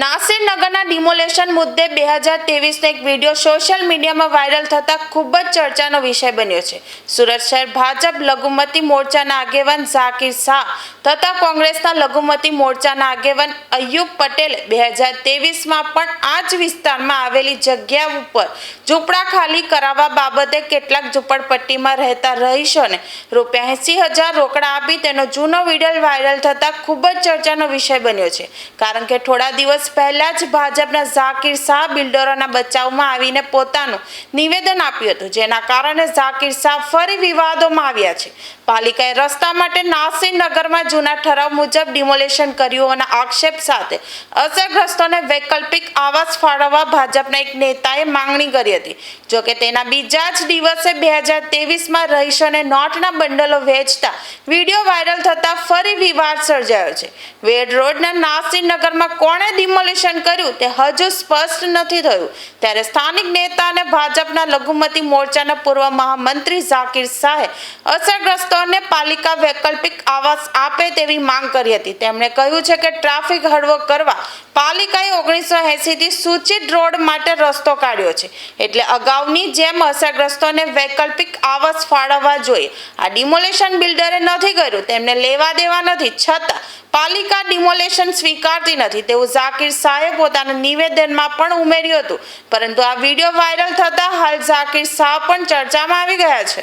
નાસિરનગરના demolition મુદ્દે 2023નો એક video social મીડિયામાં વાયરલ થતાં ખૂબ જ ચર્ચાનો વિષય બન્યો છે. સુરત શહેર ભાજપ લઘુમતી મોરચાના આગેવાન ઝાકીર શાહ તથા કોંગ્રેસના લઘુમતી મોરચાના આગેવાન અય્યુબ પટેલે 2023માં પણ આ જ વિસ્તારમાં આવેલી જગ્યા ઉપર ઝૂંપડા ખાલી કરાવવા બાબતે કેટલાક ઝૂંપડપટ્ટીમાં રહેતા રહીશોને ₹80,000 રોકડા આપી તેનો જૂનો વિડીયો વાયરલ થતાં ખૂબ જ ચર્ચાનો વિષય બન્યો છે. કારણ કે થોડા દિવસ પહેલા જ ભાજપના ઝાકીર શાહ બિલ્ડરોના બચાવમાં આવીને પોતાનું નિવેદન આપ્યું હતું, જેના કારણે ઝાકીર શાહ ફરી વિવાદોમાં આવ્યા છે. પાલિકાએ રસ્તા માટે નાસિરનગરમાં જૂના ઠરાવ મુજબ ડિમોલેશન કર્યું હોવાના આક્ષેપ સાથે અસરગ્રસ્તોને વૈકલ્પિક આવાસ ફાળવવા ભાજપના એક નેતાએ માંગણી કરી હતી. જોકે તેના બીજા જ દિવસે 2023માં રહીશોને નોટના બંડલો વેચતા વિડીયો વાયરલ થતા ફરી વિવાદ સર્જાયો છે. વેડ રોડના નાસિરનગરમાં કોણે ડિમોલેશન કર્યું તે હજુ સ્પષ્ટ નથી થયું. ત્યારે સ્થાનિક નેતા અને ભાજપના લઘુમતી મોરચાના પૂર્વ મહામંત્રી ઝાકીર શાહે અસરગ્રસ્તોને પાલિકા વૈકલ્પિક આવાસ આપે તેવી માંગ કરી હતી. તેમણે કહ્યું છે કે ટ્રાફિક હળવો કરવા પાલિકાએ 1980થી સૂચિત રોડ માટે રસ્તો કાઢ્યો છે, એટલે અગાઉની જેમ અસરગ્રસ્તોને વૈકલ્પિક આવાસ ફાળવવા જોઈએ. આ ડિમોલેશન બિલ્ડરે નથી કર્યું, તેમને લેવા દેવા નથી, છતાં પાલિકા ડિમોલેશન સ્વીકારતી નથી તેવું ઝાકીર શાહે પોતાના નિવેદનમાં પણ ઉમેર્યું હતું. પરંતુ આ વિડીયો વાયરલ થતા હાલ ઝાકીર શાહ પણ ચર્ચામાં આવી ગયા છે.